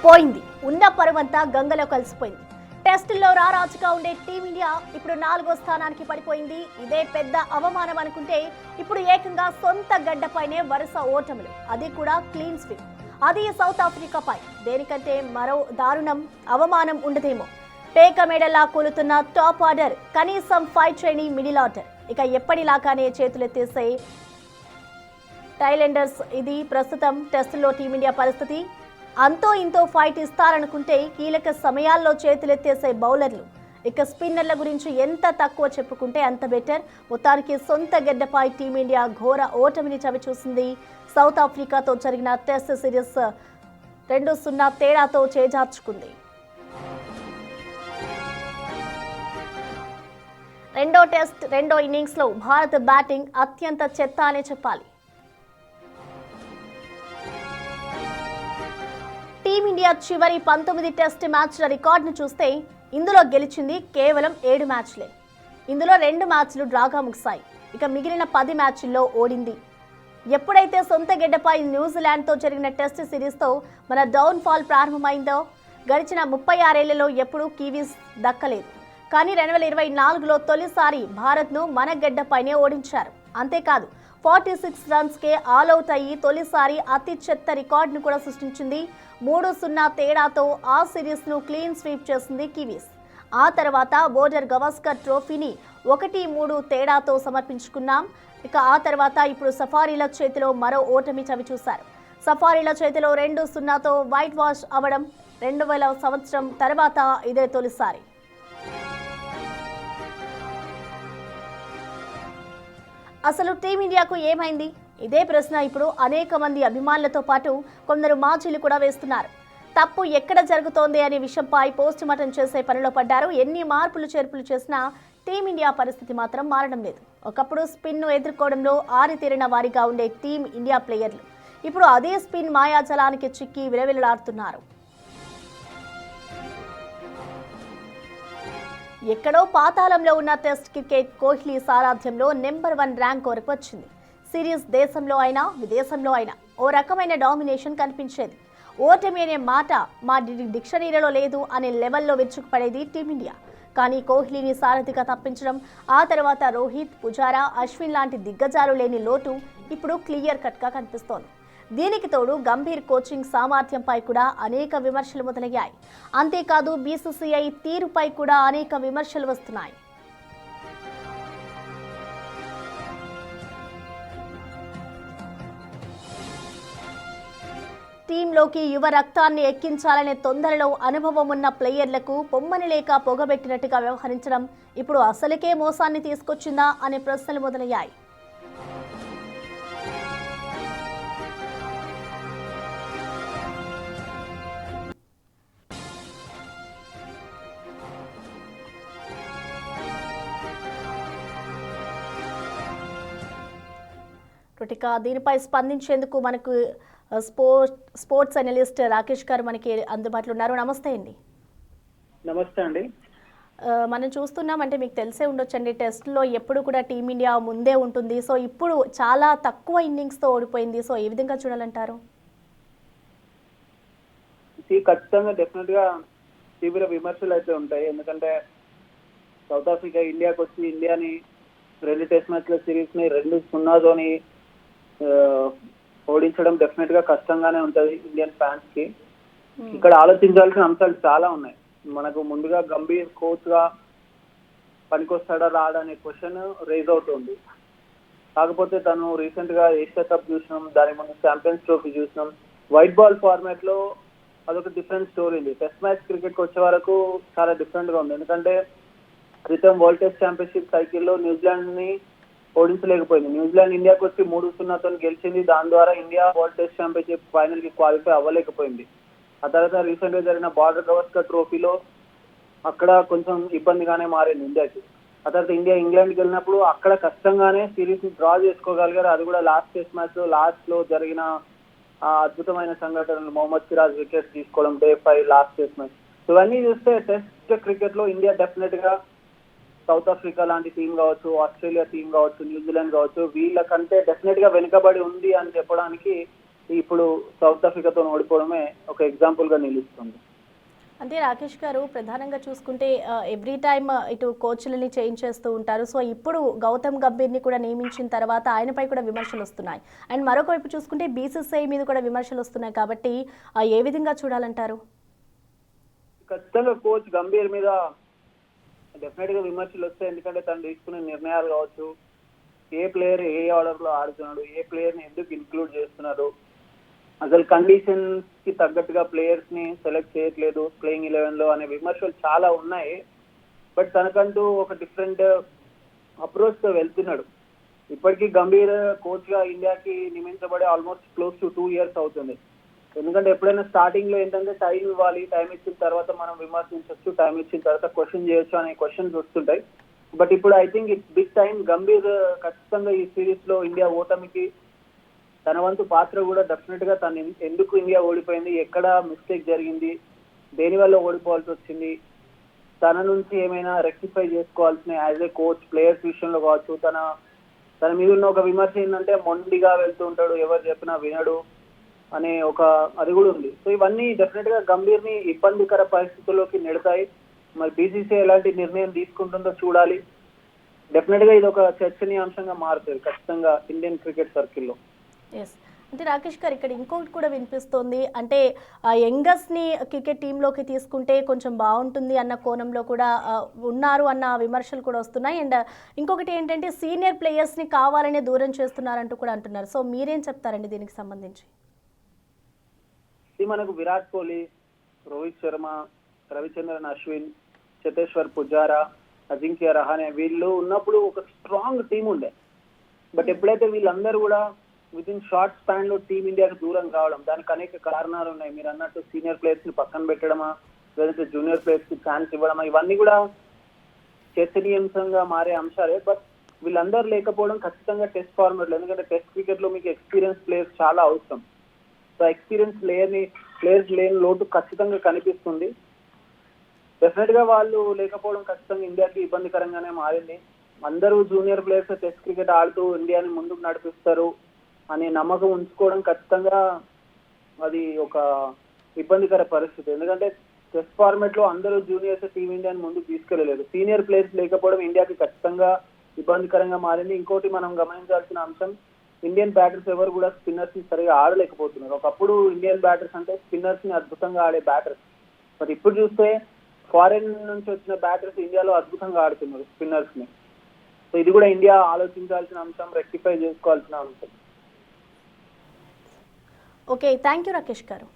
పోయింది. ఉన్న పరువంతా గంగలో కలిసిపోయింది. టెస్టుల్లో రారాజుగా ఉండే టీమిండియా ఇప్పుడు 4వ స్థానానికి పడిపోయింది. ఇదే పెద్ద అవమానం అనుకుంటే ఇప్పుడు ఏకంగా సొంత గడ్డపైనే వరుస ఓటములు, అది కూడా క్లీన్ స్వీప్. అది సౌత్ ఆఫ్రికాపై. దేనికంటే మరో దారుణం అవమానం ఉండదేమో. పేక మేడలా కూలుతున్న టాప్ ఆర్డర్, కనీసం ఫైట్ చేయని మిడిల్ ఆర్డర్, ఇక ఎప్పటిలాగానే చేతులెత్తేసే టైలెండర్స్. ఇది ప్రస్తుతం టెస్టులో టీమిండియా పరిస్థితి. అంతో ఇంతో ఫైట్ ఇస్తారనుకుంటే కీలక సమయాల్లో చేతులెత్తేసే బౌలర్లు. ఇక స్పిన్నర్ల గురించి ఎంత తక్కువ చెప్పుకుంటే అంత బెటర్. మొత్తానికి సొంత గడ్డపై టీమిండియా ఘోర ఓటమిని చవిచూసింది. సౌత్ ఆఫ్రికాతో జరిగిన టెస్ట్ సిరీస్ 2-0 తేడాతో చేజార్చుకుంది. రెండో టెస్ట్ రెండో ఇన్నింగ్స్లో భారత్ బ్యాటింగ్ అత్యంత చెత్త అనే చెప్పాలి. టీమిండియా చివరి 19 టెస్ట్ మ్యాచ్ల రికార్డును చూస్తే ఇందులో గెలిచింది కేవలం 7 మ్యాచ్లే. ఇందులో 2 మ్యాచ్లు డ్రాగా ముగిశాయి. ఇక మిగిలిన 10 మ్యాచ్ల్లో ఓడింది. ఎప్పుడైతే సొంత గడ్డపై న్యూజిలాండ్తో జరిగిన టెస్ట్ సిరీస్తో మన డౌన్ ఫాల్ ప్రారంభమైందో గడిచిన 36 ఏళ్లలో ఎప్పుడూ కివీస్ దక్కలేదు. కానీ 2024లో తొలిసారి భారత్ను మన గడ్డపైనే ఓడించారు. అంతేకాదు 46 రన్స్కే ఆల్అవుట్ అయ్యి తొలిసారి అతి చెత్త రికార్డును కూడా సృష్టించింది. 3-0 తేడాతో ఆ సిరీస్ను క్లీన్ స్వీప్ చేసింది కివీస్. ఆ తర్వాత బోర్డర్ గవాస్కర్ ట్రోఫీని 1-3 తేడాతో సమర్పించుకున్నాం. ఇక ఆ తర్వాత ఇప్పుడు సఫారీల చేతిలో మరో ఓటమి చవిచూశారు. సఫారీల చేతిలో 2-0తో వైట్ వాష్ అవడం 2000 సంవత్సరం తర్వాత ఇదే తొలిసారి. అసలు టీమిండియాకు ఏమైంది? ఇదే ప్రశ్న ఇప్పుడు అనేక మంది అభిమానులతో పాటు కొందరు మాజీలు కూడా వేస్తున్నారు. తప్పు ఎక్కడ జరుగుతోంది అనే విషయంపై పోస్ట్ మార్టం చేసే పనిలో పడ్డారు. ఎన్ని మార్పులు చేర్పులు చేసినా టీమిండియా పరిస్థితి మాత్రం మారడం లేదు. ఒకప్పుడు స్పిన్ను ఎదుర్కోవడంలో ఆరితేరిన వారిగా ఉండే టీం ఇండియా ప్లేయర్లు ఇప్పుడు అదే స్పిన్ మాయాజలానికి చిక్కి విలవిలలాడుతున్నారు. ఎక్కడో పాతాళంలో ఉన్న టెస్ట్ క్రికెట్ కోహ్లీ సారథ్యంలో నెంబర్ 1 ర్యాంక్ వరకు వచ్చింది. సిరీస్ దేశంలో అయినా విదేశంలో అయినా ఓ రకమైన డామినేషన్ కనిపించేది. ఓటమి అనే మాట మా డిక్షనరీలో లేదు అనే లెవెల్లో విరుచుకుపడేది టీమిండియా. కానీ కోహ్లీని సారథిగా తప్పించడం, ఆ తర్వాత రోహిత్, పుజారా, అశ్విన్ లాంటి దిగ్గజాలు లేని లోటు ఇప్పుడు క్లియర్ కట్గా కనిపిస్తోంది. దీనికి తోడు గంభీర్ కోచింగ్ సామర్థ్యంపై కూడా అనేక విమర్శలు మొదలయ్యాయి. అంతేకాదు బీసీసీఐ తీరుపై కూడా అనేక విమర్శలు వస్తున్నాయి. టీంలోకి యువ రక్తాన్ని ఎక్కించాలనే తొందరలో అనుభవం ఉన్న ప్లేయర్లకు పొమ్మని లేక పొగబెట్టినట్టుగా వ్యవహరించడం ఇప్పుడు అసలుకే మోసాన్ని తీసుకొచ్చిందా అనే ప్రశ్నలు మొదలయ్యాయి. దీనిపై స్పందించేందుకు మనకు స్పోర్ట్స్ అనలిస్ట్ రాకేష్ గారు మనకి అందుబాటులో ఉన్నారు. నమస్తే అండి. నమస్తే అండి. మనం చూస్తున్నాం, అంటే మీకు తెలిసే ఉండొచ్చండి, టెస్ట్లో ఎప్పుడు కూడా టీమిండియా ముందే ఉంటుంది. సో ఇప్పుడు చాలా తక్కువ ఇన్నింగ్స్తో ఓడిపోయింది. సో ఏ విధంగా చూడాలంటారు? ఖచ్చితంగా డెఫినెట్గా తీవ్ర విమర్శలు అయితే ఉంటాయి. ఎందుకంటే సౌత్ ఆఫ్రికా ఇండియాకి వచ్చి ఇండియాని 2 టెస్ట్ మ్యాచ్ల సిరీస్ని 2-0తోని ఓడించడం డెఫినెట్ గా కష్టంగానే ఉంటది ఇండియన్ ఫ్యాన్స్ కి. ఇక్కడ ఆలోచించాల్సిన అంశాలు చాలా ఉన్నాయి. మనకు ముందుగా గంభీర్ కోచ్ గా పనికొస్తాడా రాడా అనే క్వశ్చన్ రేజ్ అవుతుంది. కాకపోతే తను రీసెంట్ గా ఏషియా కప్ చూసినాం, దాని ముందు ఛాంపియన్స్ ట్రోఫీ చూసినాం. వైట్ బాల్ ఫార్మాట్ లో అదొక డిఫరెంట్ స్టోరీ ఉంది. టెస్ట్ మ్యాచ్ క్రికెట్ కి వచ్చే వరకు చాలా డిఫరెంట్ గా ఉంది. ఎందుకంటే క్రితం వరల్డ్ టెస్ట్ ఛాంపియన్షిప్ సైకిల్లో న్యూజిలాండ్ ని ఓడించలేకపోయింది. న్యూజిలాండ్ ఇండియాకి వచ్చి 3-0తో గెలిచింది. దాని ద్వారా India world test championship final కి క్వాలిఫై అవ్వలేకపోయింది. ఆ తర్వాత రీసెంట్ గా జరిగిన బార్డర్ గవాస్కర్ ట్రోఫీలో అక్కడ కొంచెం ఇబ్బందిగానే మారింది ఇండియాకి. ఆ తర్వాత ఇండియా ఇంగ్లాండ్కి వెళ్ళినప్పుడు అక్కడ కష్టంగానే సిరీస్ ని డ్రా చేసుకోగలిగారు. అది కూడా లాస్ట్ టెస్ట్ మ్యాచ్ లో లాస్ట్ లో జరిగిన అద్భుతమైన సంఘటనలు, మొహమ్మద్ సిరాజ్ వికెట్ తీసుకోవడం, Day 5 లాస్ట్ టెస్ట్ మ్యాచ్. ఇవన్నీ చూస్తే టెస్ట్ క్రికెట్ లో ఇండియా డెఫినెట్ గా సౌత్ ఆఫ్రికా లాంటి టీం కావచ్చు, ఆస్ట్రేలియా టీం కావచ్చు, న్యూజిలాండ్ కావచ్చు, వీళ్ళకంటే డెఫినెట్ గా వెనుకబడి ఉంది అని చెప్పడానికి ఇప్పుడు సౌత్ ఆఫ్రికాతో ఓడిపోవడమే ఒక ఎగ్జాంపుల్ గా నిలుస్తుంది. అంటే రాకేష్ గారు ప్రధానంగా చూసుకుంటే ఎవ్రీ టైమ్ ఇటు కోచ్లని చేంజ్ చేస్తూ ఉంటారు. సో ఇప్పుడు గౌతమ్ గంభీర్ని కూడా నియమించిన తర్వాత ఆయనపై కూడా విమర్శలు వస్తున్నాయి. అండ్ మరొక వైపు చూసుకుంటే బీసీసీఐ మీద కూడా విమర్శలు వస్తున్నాయి. కాబట్టి ఏ విధంగా చూడాలంటారు? ఖచ్చితంగా కోచ్ గంభీర్ మీద డెఫినెట్ గా విమర్శలు వస్తాయి. ఎందుకంటే తను తీసుకునే నిర్ణయాలు కావచ్చు, ఏ ప్లేయర్ ఏ ఆర్డర్ లో ఆడుతున్నాడు, ఏ ప్లేయర్ ని ఎందుకు ఇంక్లూడ్ చేస్తున్నారు, అసలు కండిషన్స్ కి తగ్గట్టుగా ప్లేయర్స్ ని సెలెక్ట్ చేయట్లేదు ప్లేయింగ్ 11 లో అనే విమర్శలు చాలా ఉన్నాయి. బట్ తనకంటూ ఒక డిఫరెంట్ అప్రోచ్ తో వెళ్తున్నాడు. ఇప్పటికీ గంభీర్ కోచ్ గా ఇండియాకి నియమించబడి ఆల్మోస్ట్ క్లోజ్ టు 2 years అవుతుంది. ఎందుకంటే ఎప్పుడైనా స్టార్టింగ్ లో ఏంటంటే టైం ఇవ్వాలి, టైం ఇచ్చిన తర్వాత మనం విమర్శించవచ్చు, టైం ఇచ్చిన తర్వాత క్వశ్చన్ చేయొచ్చు అనే క్వశ్చన్స్ వస్తుంటాయి. బట్ ఇప్పుడు I think it's big time. Gambhir ఖచ్చితంగా ఈ సిరీస్ లో ఇండియా ఓటమికి తన వంతు పాత్ర కూడా డెఫినెట్ గా తను ఎందుకు ఇండియా ఓడిపోయింది, ఎక్కడ మిస్టేక్ జరిగింది, దేని వల్ల ఓడిపోవాల్సి వచ్చింది, తన నుంచి ఏమైనా రెక్టిఫై చేసుకోవాల్సిన యాజ్ ఏ కోచ్ ప్లేయర్స్ విషయంలో కావచ్చు. తన మీద ఉన్న ఒక విమర్శ ఏంటంటే మొండిగా వెళ్తూ ఉంటాడు, ఎవరు చెప్పినా వినడు అనే ఒక అది కూడా ఉంది. సో ఇవన్నీ డెఫినెట్ గా గంభీర్ ని ఇబ్బందికర పరిస్థితుల్లోకి నెడతాయి. మరి బీసీసీఐ ఎలాంటి నిర్ణయం తీసుకుంటుందో చూడాలి. డెఫినెట్ గా ఇది ఒక చర్చనీయాంశంగా మారుతుంది ఖచ్చితంగా ఇండియన్ క్రికెట్ సర్కిల్లో. ఎస్, అంటే రాకేష్ గారు ఇక్కడ ఇంకొకటి కూడా వినిపిస్తుంది. అంటే యంగర్స్ని క్రికెట్ టీంలోకి తీసుకుంటే కొంచెం బాగుంటుంది అన్న కోణంలో కూడా ఉన్నారు అన్న విమర్శలు కూడా వస్తున్నాయి. అండ్ ఇంకొకటి ఏంటంటే సీనియర్ ప్లేయర్స్ని కావాలనే దూరం చేస్తున్నారంటూ కూడా అంటున్నారు. సో మీరేం చెప్తారండి దీనికి సంబంధించి? మనకు విరాట్ కోహ్లీ, రోహిత్ శర్మ, రవిచంద్రన్ అశ్విన్, చేతేశ్వర్ పుజారా, అజింక్య రహానే వీళ్ళు ఉన్నప్పుడు ఒక స్ట్రాంగ్ టీం ఉండే. బట్ ఎప్పుడైతే వీళ్ళందరూ కూడా విత్ ఇన్ షార్ట్ స్పాన్ లో టీమ్ ఇండియాకి దూరం కావడం, దానికి అనేక కారణాలు ఉన్నాయి. మీరు అన్నట్టు సీనియర్ ప్లేయర్స్ ని పక్కన పెట్టడమా, లేదంటే జూనియర్ ప్లేయర్స్ కి ఛాన్స్ ఇవ్వడమా, ఇవన్నీ కూడా చర్చనీయాంశంగా మారే అంశాలే. బట్ వీళ్ళందరూ లేకపోవడం ఖచ్చితంగా టెస్ట్ ఫార్మాట్ లో, ఎందుకంటే టెస్ట్ క్రికెట్ లో మీకు ఎక్స్పీరియన్స్ ప్లేయర్స్ చాలా అవసరం. సో ఎక్స్పీరియన్స్ ప్లేయర్స్ లేని లోటు ఖచ్చితంగా కనిపిస్తుంది. డెఫినెట్ గా వాళ్ళు లేకపోవడం ఖచ్చితంగా ఇండియాకి ఇబ్బందికరంగానే మారింది. అందరూ జూనియర్ ప్లేయర్స్ టెస్ట్ క్రికెట్ ఆడుతూ ఇండియాని ముందుకు నడిపిస్తారు అనే నమ్మకం ఉంచుకోవడం ఖచ్చితంగా అది ఒక ఇబ్బందికర పరిస్థితి. ఎందుకంటే టెస్ట్ ఫార్మాట్ లో అందరూ జూనియర్స్ టీమిండియాని ముందుకు తీసుకెళ్లలేదు. సీనియర్ ప్లేయర్స్ లేకపోవడం ఇండియాకి ఖచ్చితంగా ఇబ్బందికరంగా మారింది. ఇంకోటి మనం గమనించాల్సిన అంశం, ఇండియన్ బ్యాటర్స్ ఎవరు కూడా స్పిన్నర్స్ ని సరిగా ఆడలేకపోతున్నారు. ఒకప్పుడు ఇండియన్ బ్యాటర్స్ అంటే స్పిన్నర్స్ ని అద్భుతంగా ఆడే బ్యాటర్స్. మరి ఇప్పుడు చూస్తే ఫారెన్ నుంచి వచ్చిన బ్యాటర్స్ ఇండియాలో అద్భుతంగా ఆడుతున్నారు స్పిన్నర్స్ ని. సో ఇది కూడా ఇండియా ఆలోచించాల్సిన అంశం, రెక్టిఫై చేసుకోవాల్సిన అంశం. ఓకే, థ్యాంక్ యూ రాకేష్ గారు.